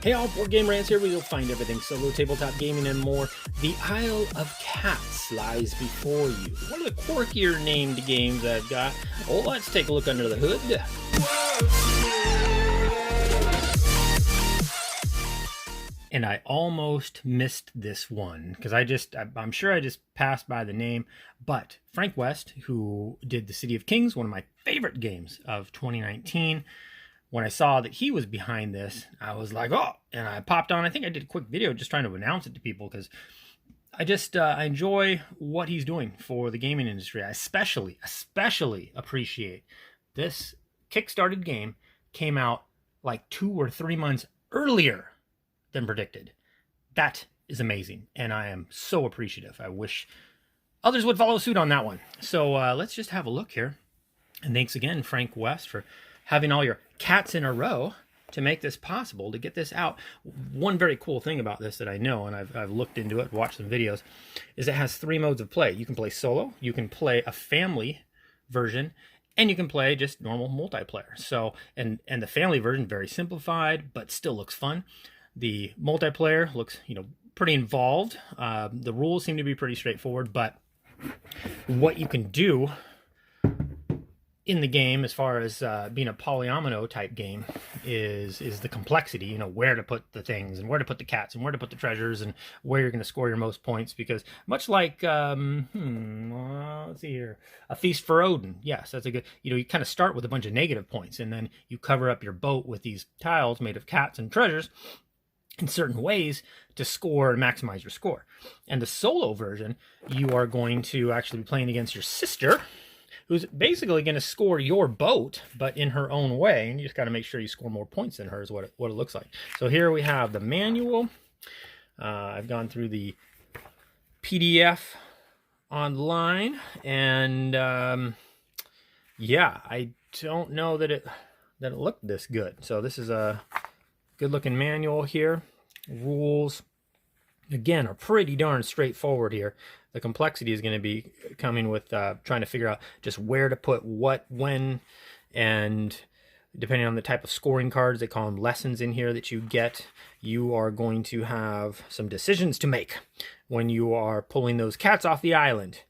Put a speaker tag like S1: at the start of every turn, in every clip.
S1: Hey all, Board Game Rants here, where you'll find everything solo, tabletop gaming, and more. The Isle of Cats lies before you. One of the quirkier named games I've got. Oh, let's take a look under the hood. And I almost missed this one, because I'm sure I just passed by the name. But Frank West, who did The City of Kings, one of my favorite games of 2019, when I saw that he was behind this, I was like, oh, and I popped on. I think I did a quick video just trying to announce it to people because I enjoy what he's doing for the gaming industry. I especially appreciate this Kickstarted game came out like 2 or 3 months earlier than predicted. That is amazing, and I am so appreciative. I wish others would follow suit on that one. So let's just have a look here. And thanks again, Frank West, for having all your cats in a row to make this possible, to get this out. One very cool thing about this that I know, and I've looked into it, watched some videos, is it has 3 modes of play. You can play solo, you can play a family version, and you can play just normal multiplayer. So, and the family version, very simplified, but still looks fun. The multiplayer looks, pretty involved. The rules seem to be pretty straightforward, but what you can do in the game, as far as being a polyomino type game, is the complexity. Where to put the things, and where to put the cats, and where to put the treasures, and where you're going to score your most points. Because much like, let's see here, A Feast for Odin. Yes, that's a good. You kind of start with a bunch of negative points, and then you cover up your boat with these tiles made of cats and treasures in certain ways to score and maximize your score. And the solo version, you are going to actually be playing against your sister, who's basically going to score your boat, but in her own way. And you just got to make sure you score more points than her is what it looks like. So here we have the manual. I've gone through the PDF online, and yeah, I don't know that it looked this good. So this is a good looking manual here. Rules, again, are pretty darn straightforward here. The complexity is going to be coming with trying to figure out just where to put what, when, and depending on the type of scoring cards, they call them lessons in here that you get, you are going to have some decisions to make when you are pulling those cats off the island.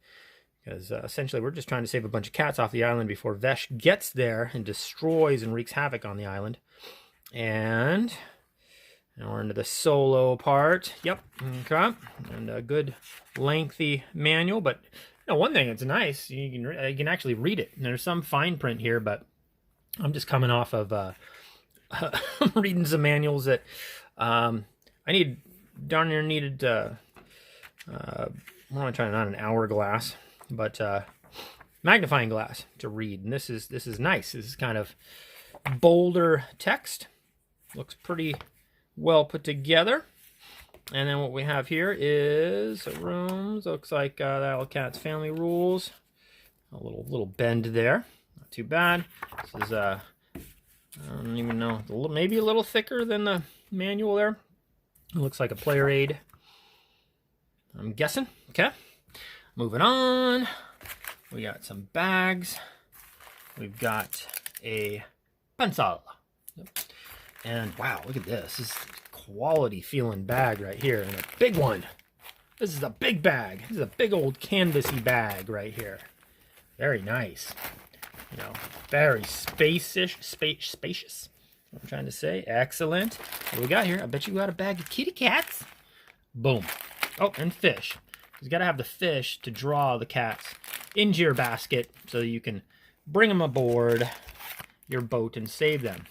S1: Because essentially we're just trying to save a bunch of cats off the island before Vesh gets there and destroys and wreaks havoc on the island. And now we're into the solo part. Yep. Okay. And a good lengthy manual, but one thing that's nice, you can actually read it. And there's some fine print here, but I'm just coming off of reading some manuals that I darn near needed. What am I trying? Not an hourglass, but magnifying glass to read. And this is nice. This is kind of bolder text. Looks pretty well put together. And then what we have here is rooms. Looks like the Isle of Cats family rules. A little bend there. Not too bad. This is I don't even know, maybe a little thicker than the manual there. It looks like a player aid, I'm guessing. Okay, moving on. We got some bags. We've got a pencil. And wow, look at this. This is a quality feeling bag right here, and a big one. This is a big bag. This is a big old canvasy bag right here. Very nice. Very spacious. What I'm trying to say. Excellent. What do we got here? I bet you got a bag of kitty cats. Boom. Oh, and fish. You got to have the fish to draw the cats into your basket so you can bring them aboard your boat and save them.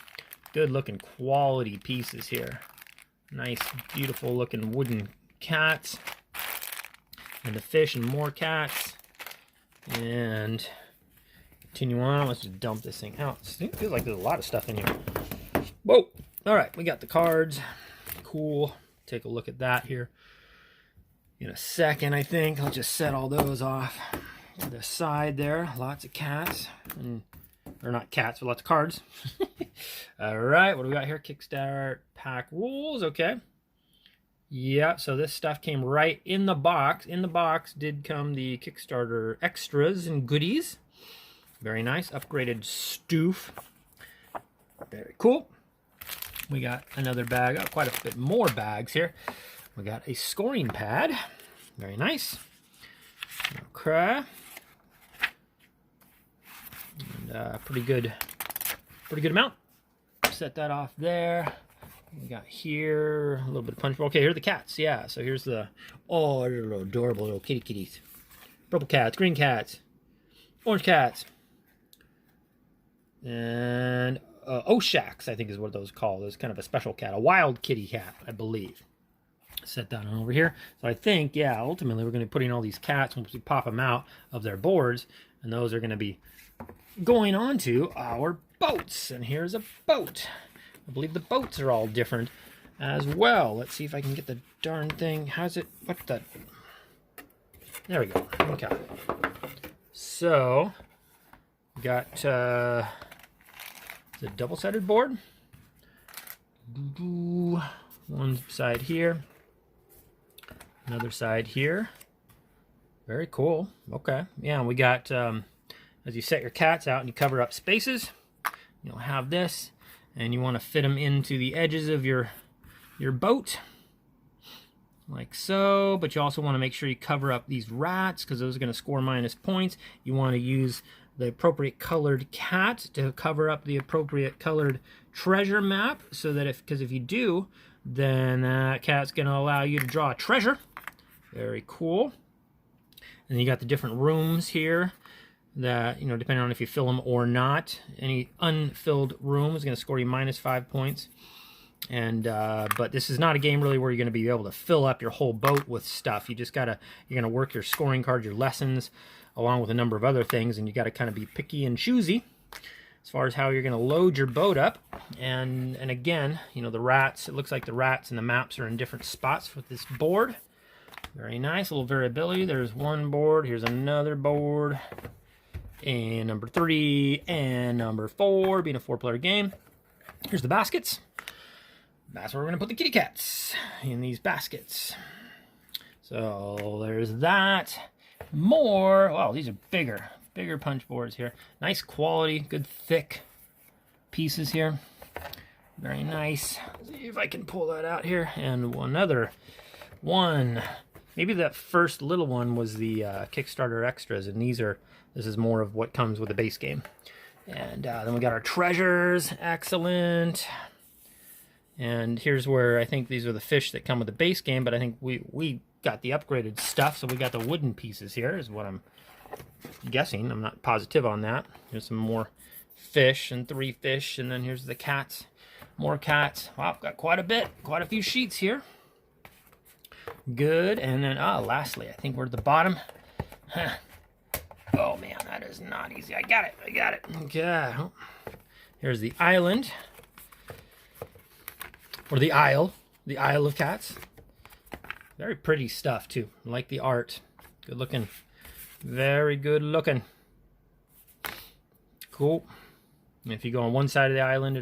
S1: Good looking quality pieces here. Nice, beautiful looking wooden cats. And the fish and more cats. And continue on. Let's just dump this thing out. It feels like there's a lot of stuff in here. Whoa. All right, we got the cards. Cool. Take a look at that here in a second, I think. I'll just set all those off to the side there. Lots of cats. Or not cats, but lots of cards. All right, what do we got here? Kickstarter pack rules. Okay. Yeah, so this stuff came right in the box. In the box did come the Kickstarter extras and goodies. Very nice. Upgraded stoof. Very cool. we got another bag. Got quite a bit more bags here. We got a scoring pad. Very nice. Okay. And pretty good amount. Set that off there. We got here a little bit of punch. Okay, here are the cats. Yeah, so here's the little adorable little kitties. Purple cats, green cats, orange cats, and Oshaks, I think is what those are called. It's kind of a special cat, a wild kitty cat, I believe. Set that on over here. So I think, yeah, ultimately we're going to be putting all these cats once we pop them out of their boards, and those are going to be going on to our boats. And here's a boat. I believe the boats are all different as well. Let's see if I can get the darn thing. How's it? What the? There we go. Okay. So, we got the double-sided board. One side here. Another side here. Very cool. Okay. Yeah, and we got, as you set your cats out and you cover up spaces, you'll have this. And you want to fit them into the edges of your boat, like so. But you also want to make sure you cover up these rats, because those are going to score minus points. You want to use the appropriate colored cat to cover up the appropriate colored treasure map, so that because if you do, then that cat's going to allow you to draw a treasure. Very cool. And you got the different rooms here that, you know, depending on if you fill them or not. Any unfilled room is going to score you minus 5 points. And but this is not a game really where you're going to be able to fill up your whole boat with stuff. You just gotta, you're going to work your scoring cards, your lessons, along with a number of other things, and you got to kind of be picky and choosy as far as how you're going to load your boat up. And again, you know, the rats, it looks like the rats and the maps are in different spots with this board. Very nice, a little variability. There's one board, here's another board. And number 3 and number 4, being a 4-player game. Here's the baskets. That's where we're going to put the kitty cats, in these baskets. So there's that. More. Wow, these are bigger punch boards here. Nice quality, good thick pieces here. Very nice. Let's see if I can pull that out here. And another one. Maybe that first little one was the Kickstarter extras, and this is more of what comes with the base game. And then we got our treasures. Excellent. And here's where I think these are the fish that come with the base game, but I think we got the upgraded stuff, so we got the wooden pieces here, is what I'm guessing. I'm not positive on that. Here's some more fish and 3 fish, and then here's the cats. More cats. Wow, I've got quite a few sheets here. Good. And then, lastly, I think we're at the bottom. Huh. Oh, man, that is not easy. I got it. Okay. Here's the island. Or the Isle of Cats. Very pretty stuff, too. I like the art. Good looking. Very good looking. Cool. And if you go on one side of the island,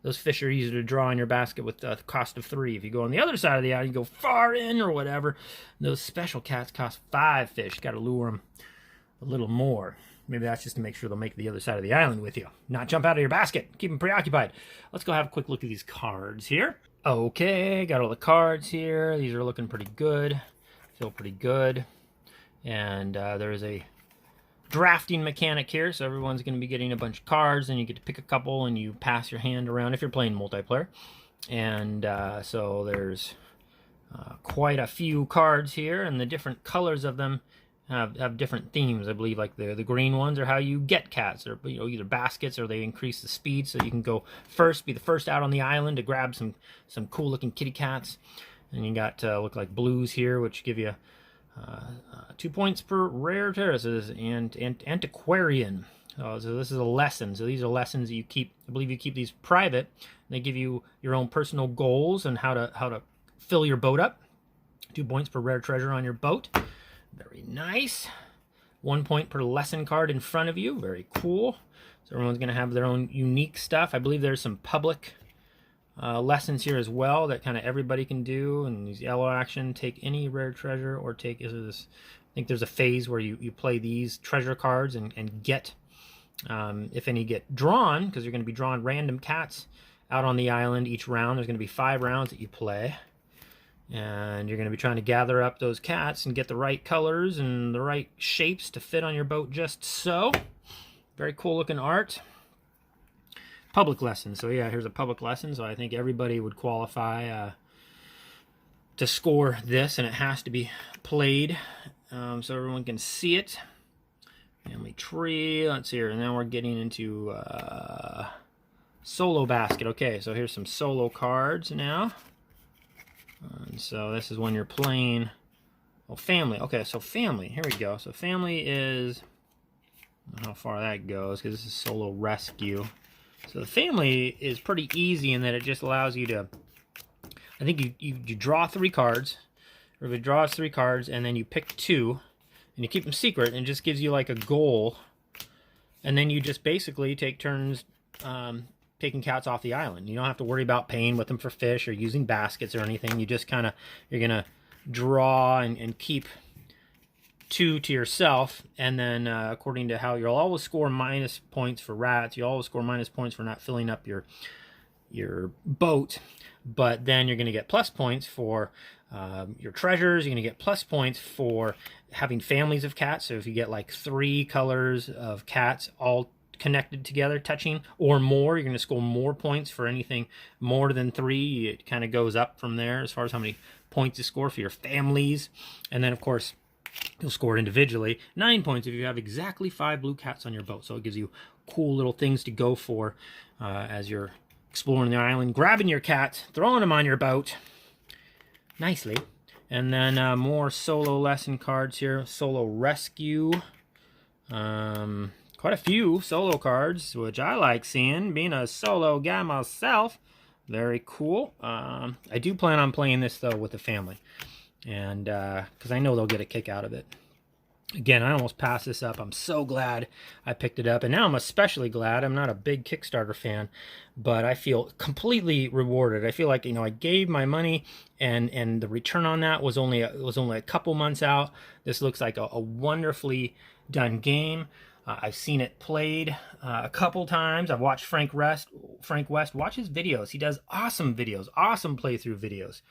S1: those fish are easy to draw in your basket with the cost of 3. If you go on the other side of the island, you go far in or whatever, those special cats cost 5 fish. Got to lure them a little more. Maybe that's just to make sure they'll make the other side of the island with you. Not jump out of your basket. Keep them preoccupied. Let's go have a quick look at these cards here. Okay, got all the cards here. These are looking pretty good. Feel pretty good. And there's a drafting mechanic here, so everyone's going to be getting a bunch of cards, and you get to pick a couple, and you pass your hand around if you're playing multiplayer. And so there's quite a few cards here, and the different colors of them have different themes. I believe like the green ones are how you get cats, or either baskets, or they increase the speed, so you can go first, be the first out on the island to grab some cool looking kitty cats. And you got look like blues here, which give you 2 points per rare terraces, and antiquarian. So this is a lesson. So these are lessons that you keep. I believe you keep these private. They give you your own personal goals and how to fill your boat up. 2 points per rare treasure on your boat. Very nice. 1 point per lesson card in front of you. Very cool. So everyone's going to have their own unique stuff. I believe there's some public lessons here as well that kind of everybody can do. And these yellow action, take any rare treasure, or I think there's a phase where you play these treasure cards and get, if any get drawn, because you're going to be drawing random cats out on the island each round. There's going to be 5 rounds that you play. And you're going to be trying to gather up those cats and get the right colors and the right shapes to fit on your boat just so. Very cool looking art. Public lesson. So yeah, here's a public lesson. So I think everybody would qualify to score this, and it has to be played so everyone can see it. Family tree. Let's see here. And then we're getting into solo basket. Okay, so here's some solo cards now. And so this is when you're playing, oh, family. Okay, so family, here we go. So family is, I don't know how far that goes because this is solo rescue. So the family is pretty easy in that it just allows you to, I think you draw 3 cards. Everybody draws 3 cards, and then you pick 2, and you keep them secret, and it just gives you like a goal. And then you just basically take turns taking cats off the island. You don't have to worry about paying with them for fish or using baskets or anything. You just kind of, you're going to draw and keep 2 to yourself, and then according to how you'll always score minus points for rats, you always score minus points for not filling up your boat, but then you're going to get plus points for your treasures. You're going to get plus points for having families of cats. So if you get like 3 colors of cats all connected together, touching or more, you're going to score more points for anything more than 3. It kind of goes up from there as far as how many points you score for your families. And then of course you'll score individually 9 points if you have exactly 5 blue cats on your boat. So it gives you cool little things to go for as you're exploring the island, grabbing your cats, throwing them on your boat nicely. And then more solo lesson cards here. Solo rescue. Quite a few solo cards, which I like seeing, being a solo guy myself. Very cool. I do plan on playing this, though, with the family, and because I know they'll get a kick out of it. Again, I almost passed this up. I'm so glad I picked it up, and now I'm especially glad. I'm not a big Kickstarter fan, but I feel completely rewarded. I feel like, you know, I gave my money, and the return on that was only a couple months out. This looks like a wonderfully done game. I've seen it played a couple times. I've watched Frank West watch his videos. He does awesome videos, awesome playthrough videos.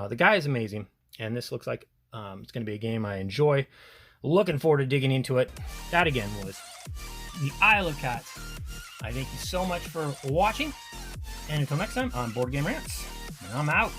S1: The guy is amazing, and this looks like it's going to be a game I enjoy. Looking forward to digging into it. That again was the Isle of Cats. I thank you so much for watching, and until next time on Board Game Rants, I'm out.